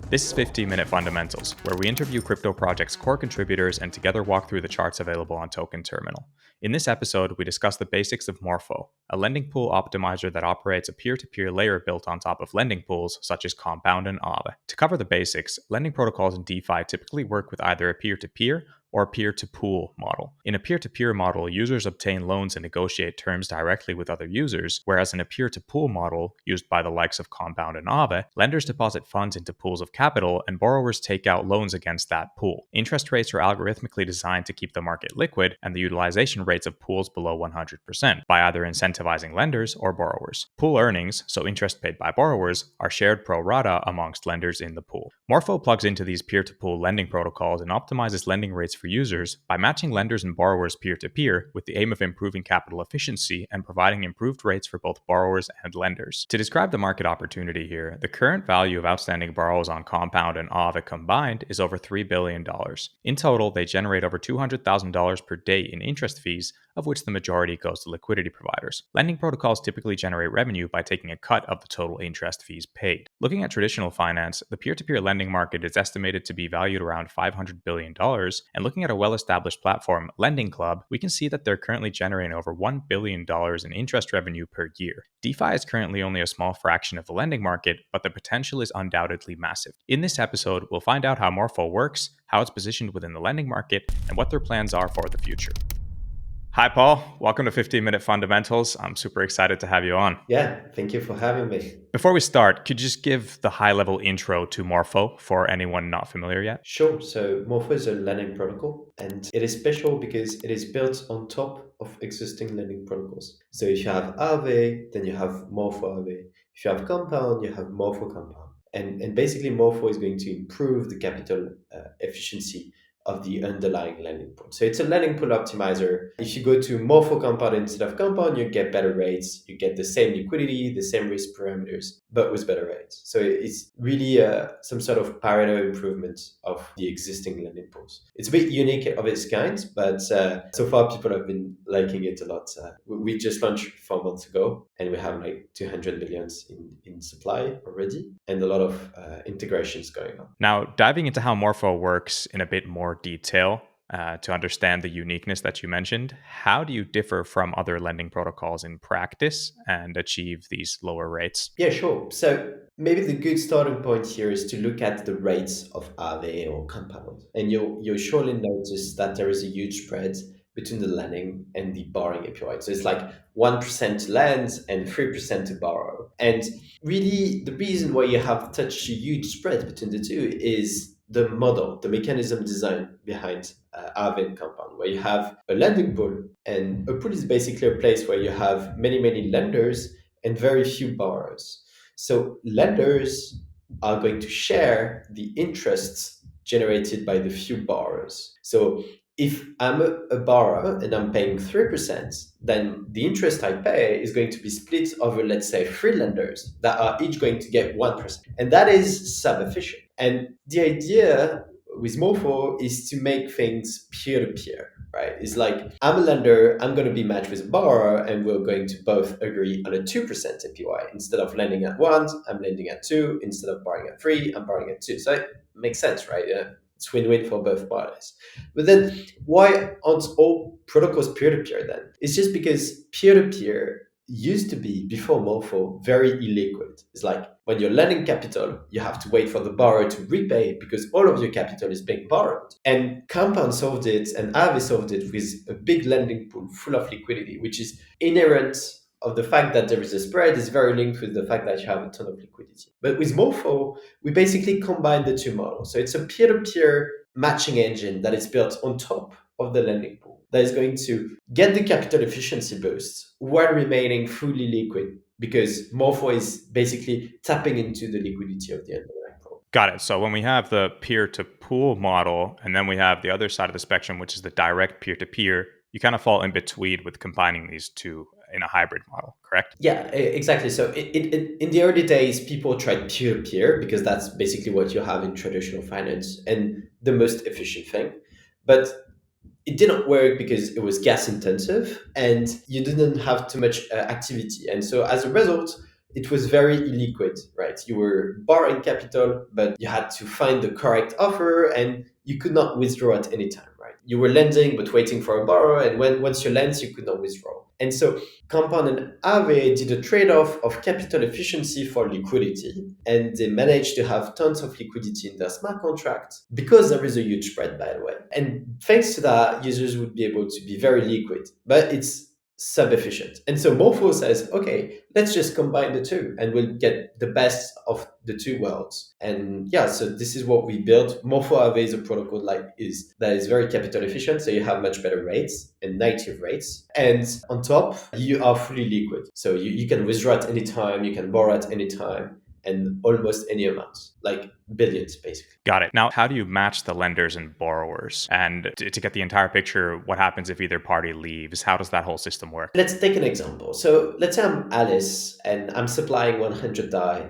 This is 15-Minute Fundamentals, where we interview crypto projects' core contributors and together walk through the charts available on Token Terminal. In this episode, we discuss the basics of Morpho, a lending pool optimizer that operates a peer-to-peer layer built on top of lending pools such as Compound and Aave. To cover the basics, lending protocols in DeFi typically work with either a peer-to-peer or a peer-to-pool model. In a peer-to-peer model, users obtain loans and negotiate terms directly with other users, whereas in a peer-to-pool model, used by the likes of Compound and Aave, lenders deposit funds into pools of capital and borrowers take out loans against that pool. Interest rates are algorithmically designed to keep the market liquid and the utilization rates of pools below 100% by either incentivizing lenders or borrowers. Pool earnings, so interest paid by borrowers, are shared pro rata amongst lenders in the pool. Morpho plugs into these peer-to-pool lending protocols and optimizes lending rates for users by matching lenders and borrowers peer-to-peer with the aim of improving capital efficiency and providing improved rates for both borrowers and lenders. To describe the market opportunity here, the current value of outstanding borrows on Compound and Aave combined is over $3 billion. In total, they generate over $200,000 per day in interest fees, of which the majority goes to liquidity providers. Lending protocols typically generate revenue by taking a cut of the total interest fees paid. Looking at traditional finance, the peer-to-peer lending market is estimated to be valued around $500 billion, and looking at a well-established platform, Lending Club, we can see that they're currently generating over $1 billion in interest revenue per year. DeFi is currently only a small fraction of the lending market, but the potential is undoubtedly massive. In this episode, we'll find out how Morpho works, how it's positioned within the lending market, and what their plans are for the future. Hi, Paul. Welcome to 15-Minute Fundamentals. I'm super excited to have you on. Yeah, thank you for having me. Before we start, could you just give the high-level intro to Morpho for anyone not familiar yet? Sure. So Morpho is a lending protocol, and it is special because it is built on top of existing lending protocols. So if you have Aave, then you have Morpho Aave. If you have Compound, you have Morpho Compound. And basically, Morpho is going to improve the capital efficiency of the underlying lending pool. So it's a lending pool optimizer. If you go to Morpho Compound instead of Compound, you get better rates. You get the same liquidity, the same risk parameters, but with better rates. So it's really some sort of Pareto improvement of the existing lending pools. It's a bit unique of its kind, but so far people have been liking it a lot. We just launched 4 months ago, and we have like 200 millions in supply already, and a lot of integrations going on. Now, diving into how Morpho works in a bit more detail, to understand the uniqueness that you mentioned, how do you differ from other lending protocols in practice and achieve these lower rates? Yeah, sure. So maybe the good starting point here is to look at the rates of Aave or Compound. And you'll surely notice that there is a huge spread between the lending and the borrowing APY. So it's like 1% to lend and 3% to borrow. And really, the reason why you have such a huge spread between the two is the model, the mechanism design behind Aave and Compound, where you have a lending pool. And a pool is basically a place where you have many, many lenders and very few borrowers. So lenders are going to share the interests generated by the few borrowers. So if I'm a borrower and I'm paying 3%, then the interest I pay is going to be split over, let's say, 3 lenders that are each going to get 1%. And that is sub-efficient. And the idea with Morpho is to make things peer-to-peer, right? It's like, I'm a lender, I'm going to be matched with a borrower, and we're going to both agree on a 2% APY. Instead of lending at 1, I'm lending at 2. Instead of borrowing at 3, I'm borrowing at 2. So it makes sense, right? Yeah. It's win-win for both parties. But then why aren't all protocols peer-to-peer then? It's just because peer-to-peer used to be, before Morpho, very illiquid. It's like when you're lending capital, you have to wait for the borrower to repay because all of your capital is being borrowed. And Compound solved it, and Aave solved it with a big lending pool full of liquidity, which is inherent of the fact that there is a spread is very linked with the fact that you have a ton of liquidity. But with Morpho, we basically combine the two models. So it's a peer-to-peer matching engine that is built on top of the lending pool that is going to get the capital efficiency boost while remaining fully liquid, because Morpho is basically tapping into the liquidity of the underlying pool. Got it. So when we have the peer-to-pool model, and then we have the other side of the spectrum, which is the direct peer-to-peer, you kind of fall in between with combining these two in a hybrid model, correct? Yeah, exactly. So in the early days, people tried peer-to-peer because that's basically what you have in traditional finance and the most efficient thing. But it didn't work because it was gas intensive and you didn't have too much activity. And so as a result, it was very illiquid, right? You were borrowing capital, but you had to find the correct offer and you could not withdraw at any time, right? You were lending, but waiting for a borrower. And once you lent, you could not withdraw. And so Compound and Aave did a trade-off of capital efficiency for liquidity. And they managed to have tons of liquidity in their smart contract because there is a huge spread, by the way. And thanks to that, users would be able to be very liquid, but it's sub-efficient. And so Morpho says, okay, let's just combine the two and we'll get the best of the two worlds. And yeah, so this is what we built. Morpho Aave is a protocol that is very capital efficient. So you have much better rates and native rates. And on top, you are fully liquid. So you can withdraw at any time, you can borrow at any time, and almost any amount, like billions, basically. Got it. Now, how do you match the lenders and borrowers? And to get the entire picture, what happens if either party leaves? How does that whole system work? Let's take an example. So let's say I'm Alice and I'm supplying 100 DAI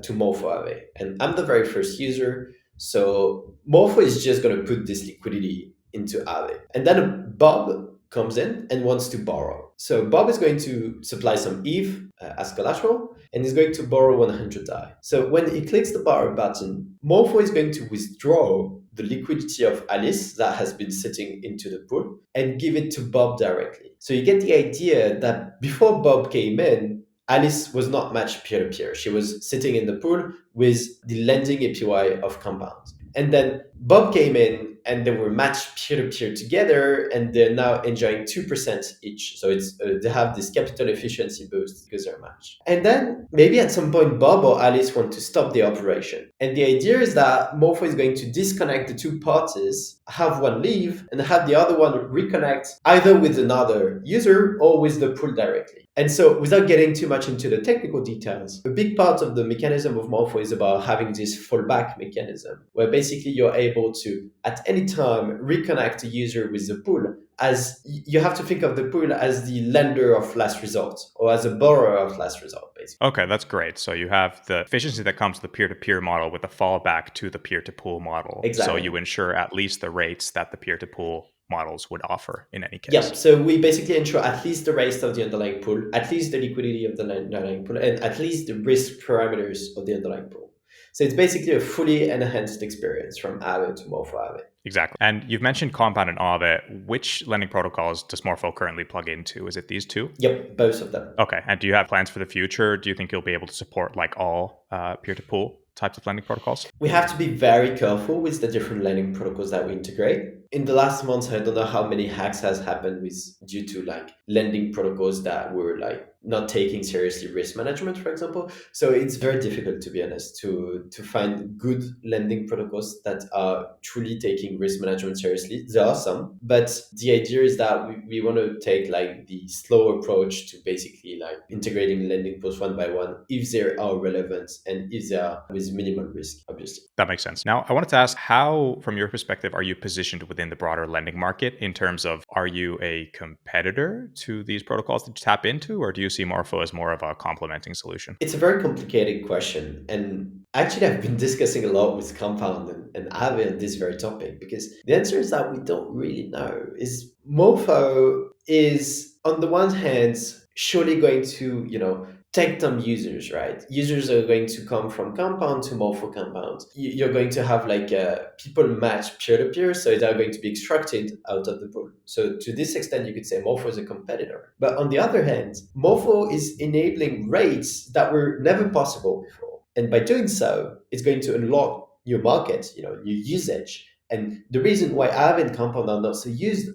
to Morpho Aave, and I'm the very first user. So Morpho is just going to put this liquidity into Aave. And then Bob comes in and wants to borrow. So Bob is going to supply some ETH as collateral, and he's going to borrow 100 DAI. So when he clicks the borrow button, Morpho is going to withdraw the liquidity of Alice that has been sitting into the pool and give it to Bob directly. So you get the idea that before Bob came in, Alice was not matched peer-to-peer. She was sitting in the pool with the lending API of Compound. And then Bob came in and they were matched peer-to-peer together, and they're now enjoying 2% each. So they have this capital efficiency boost because they're matched. And then maybe at some point, Bob or Alice want to stop the operation. And the idea is that Morpho is going to disconnect the two parties, have one leave, and have the other one reconnect either with another user or with the pool directly. And so without getting too much into the technical details, a big part of the mechanism of Morpho is about having this fallback mechanism, where basically you're able to, at any time, reconnect a user with the pool, as you have to think of the pool as the lender of last resort or as a borrower of last resort, basically. Okay, that's great. So you have the efficiency that comes to the peer-to-peer model with a fallback to the peer-to-pool model. Exactly. So you ensure at least the rates that the peer-to-pool models would offer in any case. Yeah, so we basically ensure at least the rates of the underlying pool, at least the liquidity of the underlying pool, and at least the risk parameters of the underlying pool. So it's basically a fully enhanced experience from Aave to Morpho Aave. Exactly. And you've mentioned Compound and Aave. Which lending protocols does Morpho currently plug into? Is it these two? Yep, both of them. Okay. And do you have plans for the future? Do you think you'll be able to support like all peer-to-pool types of lending protocols? We have to be very careful with the different lending protocols that we integrate. In the last months, I don't know how many hacks has happened due to like lending protocols that were like not taking seriously risk management, for example. So it's very difficult, to be honest, to find good lending protocols that are truly taking risk management seriously. There are some, but the idea is that we want to take like the slow approach to basically like integrating lending pools one by one if they are relevant and if they are with minimal risk, obviously. That makes sense. Now, I wanted to ask, how, from your perspective, are you positioned within the broader lending market in terms of, are you a competitor to these protocols that you tap into, or do you see Morpho as more of a complementing solution? It's a very complicated question. And actually, I've been discussing a lot with Compound and Aave on this very topic, because the answer is that we don't really know. Is Morpho is, on the one hand, surely going to, take some users, right? Users are going to come from Compound to Morpho Compound. You're going to have like people match peer-to-peer, so they're going to be extracted out of the pool. So to this extent, you could say Morpho is a competitor. But on the other hand, Morpho is enabling rates that were never possible before. And by doing so, it's going to unlock new markets, new usage. And the reason why Aave and Compound are not so used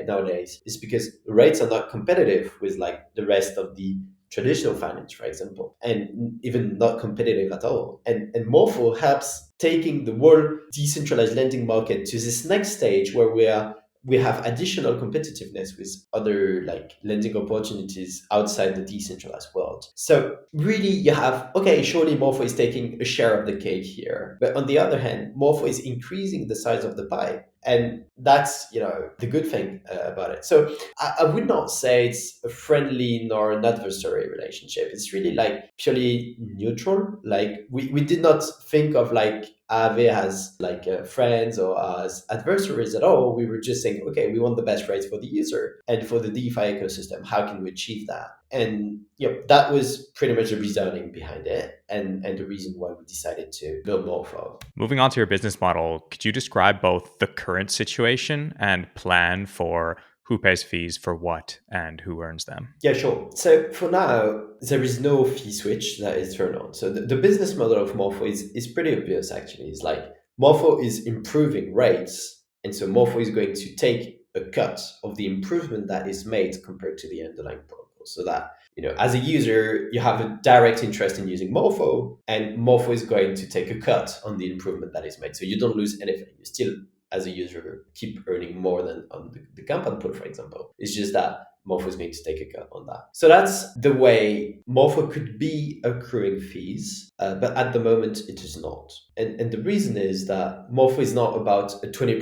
nowadays is because rates are not competitive with like the rest of the traditional finance, for example, and even not competitive at all. And Morpho helps taking the whole decentralized lending market to this next stage where we have additional competitiveness with other like lending opportunities outside the decentralized world. So really you have, okay, surely Morpho is taking a share of the cake here. But on the other hand, Morpho is increasing the size of the pie. And that's, the good thing about it. So I would not say it's a friendly nor an adversary relationship. It's really like purely neutral. Like we did not think of like Aave as like friends or as adversaries at all. We were just saying, okay, we want the best rates for the user and for the DeFi ecosystem. How can we achieve that? And that was pretty much the reasoning behind it, and the reason why we decided to build Morpho. Moving on to your business model, could you describe both the current situation and plan for who pays fees for what and who earns them? Yeah, sure. So for now, there is no fee switch that is turned on. So the business model of Morpho is pretty obvious, actually. It's like Morpho is improving rates. And so Morpho is going to take a cut of the improvement that is made compared to the underlying protocol. So that, as a user, you have a direct interest in using Morpho, and Morpho is going to take a cut on the improvement that is made. So you don't lose anything. You still, as a user, keep earning more than on the compound pool, for example. It's just that Morpho is going to take a cut on that. So that's the way Morpho could be accruing fees, but at the moment it is not. And the reason is that Morpho is not about a 20%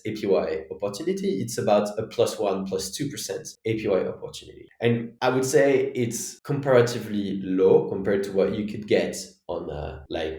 APY opportunity, it's about a +1, +2% APY opportunity. And I would say it's comparatively low compared to what you could get on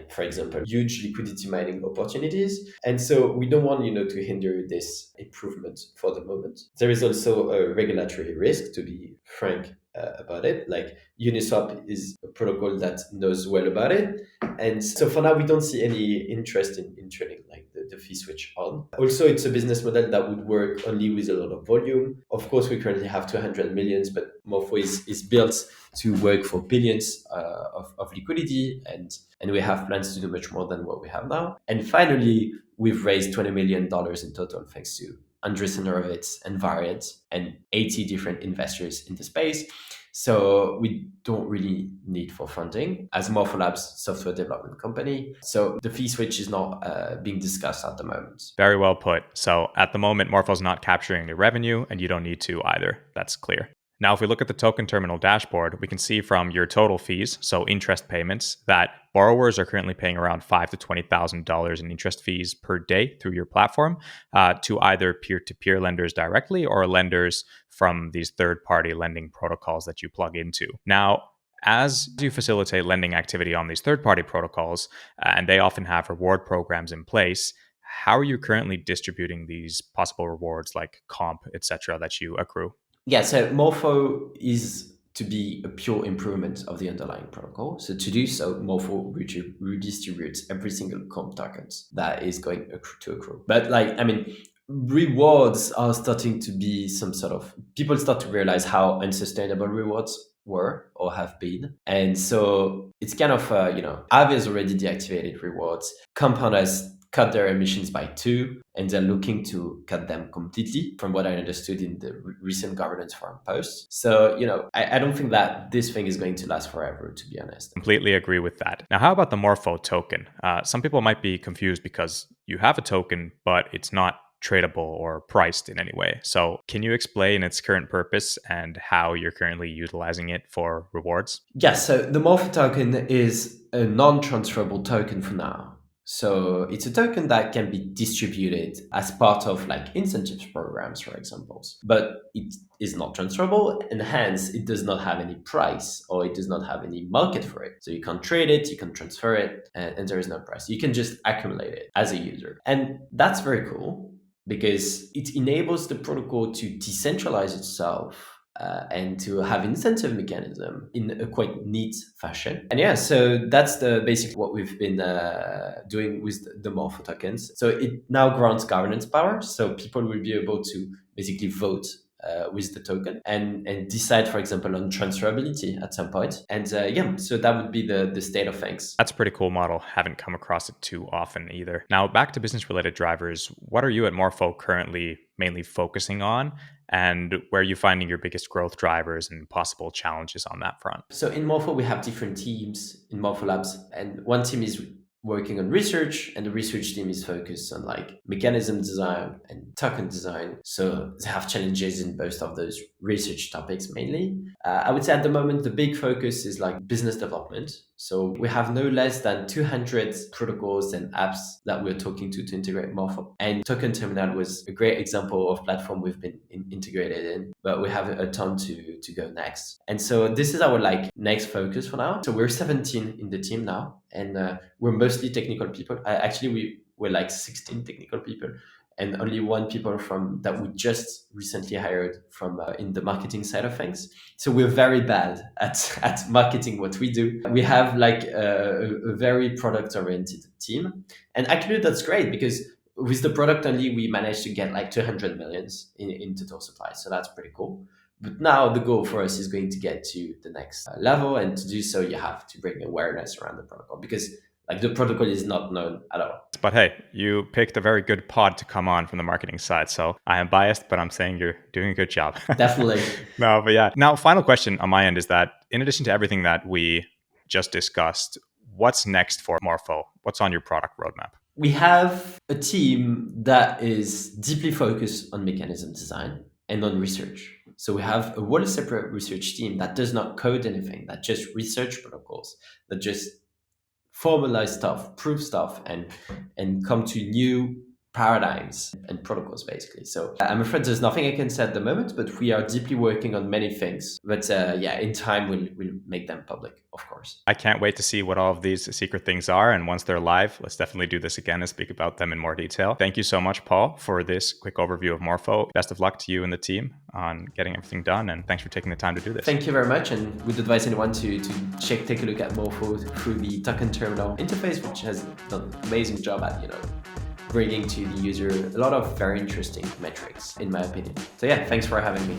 for example, huge liquidity mining opportunities. And so we don't want to hinder this improvement for the moment. There is also a regulatory risk, to be frank about it. Like Uniswap is a protocol that knows well about it. And so for now, we don't see any interest in turning like the fee switch on. Also, it's a business model that would work only with a lot of volume. Of course, we currently have 200 millions, but Morpho is built to work for billions of liquidity, and we have plans to do much more than what we have now. And finally, we've raised $20 million in total thanks to Andreessen Horowitz and Variant and 80 different investors in the space. So we don't really need for funding as Morpho Labs software development company. So the fee switch is not being discussed at the moment. Very well put. So at the moment, Morpho's not capturing the revenue, and you don't need to either. That's clear. Now, if we look at the token terminal dashboard, we can see from your total fees, so interest payments, that borrowers are currently paying around $5,000 to $20,000 in interest fees per day through your platform to either peer-to-peer lenders directly or lenders from these third-party lending protocols that you plug into. Now, as you facilitate lending activity on these third-party protocols, and they often have reward programs in place, how are you currently distributing these possible rewards like comp, etc., that you accrue? Yeah, so Morpho is to be a pure improvement of the underlying protocol. So to do so, Morpho redistributes every single comp tokens that is going to accrue. But rewards are starting to be some sort of, people start to realize how unsustainable rewards were or have been. And so it's kind of, Aave has already deactivated rewards. Compound has cut their emissions by 2, and they're looking to cut them completely, from what I understood in the recent governance forum posts. So, I don't think that this thing is going to last forever, to be honest. Completely agree with that. Now, how about the Morpho token? Some people might be confused because you have a token, but it's not tradable or priced in any way. So can you explain its current purpose and how you're currently utilizing it for rewards? Yes, so the Morpho token is a non-transferable token for now. So it's a token that can be distributed as part of incentives programs, for example, but it is not transferable, and hence it does not have any price, or it does not have any market for it. So you can't trade it, you can transfer it, and there is no price. You can just accumulate it as a user. And that's very cool because it enables the protocol to decentralize itself and to have incentive mechanism in a quite neat fashion. And yeah, so that's basically what we've been doing with the Morpho tokens. So it now grants governance power. So people will be able to basically vote with the token and decide, for example, on transferability at some point. And so that would be the state of things. That's a pretty cool model. Haven't come across it too often either. Now, back to business related drivers. What are you at Morpho currently mainly focusing on? And where are you finding your biggest growth drivers and possible challenges on that front? So in Morpho, we have different teams in Morpho Labs, and one team is working on research, and the research team is focused on mechanism design and token design. So they have challenges in both of those research topics mainly. I would say at the moment, the big focus is business development. So we have no less than 200 protocols and apps that we're talking to integrate Morpho. And Token Terminal was a great example of platform we've been integrated in, but we have a ton to go next. And so this is our next focus for now. So we're 17 in the team now. and we're mostly technical people. We're like 16 technical people, and only one people from that we just recently hired from in the marketing side of things. So we're very bad at marketing what we do. We have like a very product oriented team, and actually that's great because with the product only we managed to get like 200 millions in total supply. So that's pretty cool. But now the goal for us is going to get to the next level, and to do so, you have to bring awareness around the protocol because like the protocol is not known at all. But hey, you picked a very good pod to come on from the marketing side. So I am biased, but I'm saying you're doing a good job. Definitely. No, but yeah. Now, final question on my end is that in addition to everything that we just discussed, what's next for Morpho? What's on your product roadmap? We have a team that is deeply focused on mechanism design and on research. So we have a whole separate research team that does not code anything, that just research protocols, that just formalize stuff, prove stuff, and come to new paradigms and protocols, basically. So I'm afraid there's nothing I can say at the moment, but we are deeply working on many things. But yeah, in time we'll make them public, of course. I can't wait to see what all of these secret things are. And once they're live, let's definitely do this again and speak about them in more detail. Thank you so much, Paul, for this quick overview of Morpho. Best of luck to you and the team on getting everything done. And thanks for taking the time to do this. Thank you very much. And would advise anyone to take a look at Morpho through the token terminal interface, which has done an amazing job at, bringing to the user a lot of very interesting metrics, in my opinion. So yeah, thanks for having me.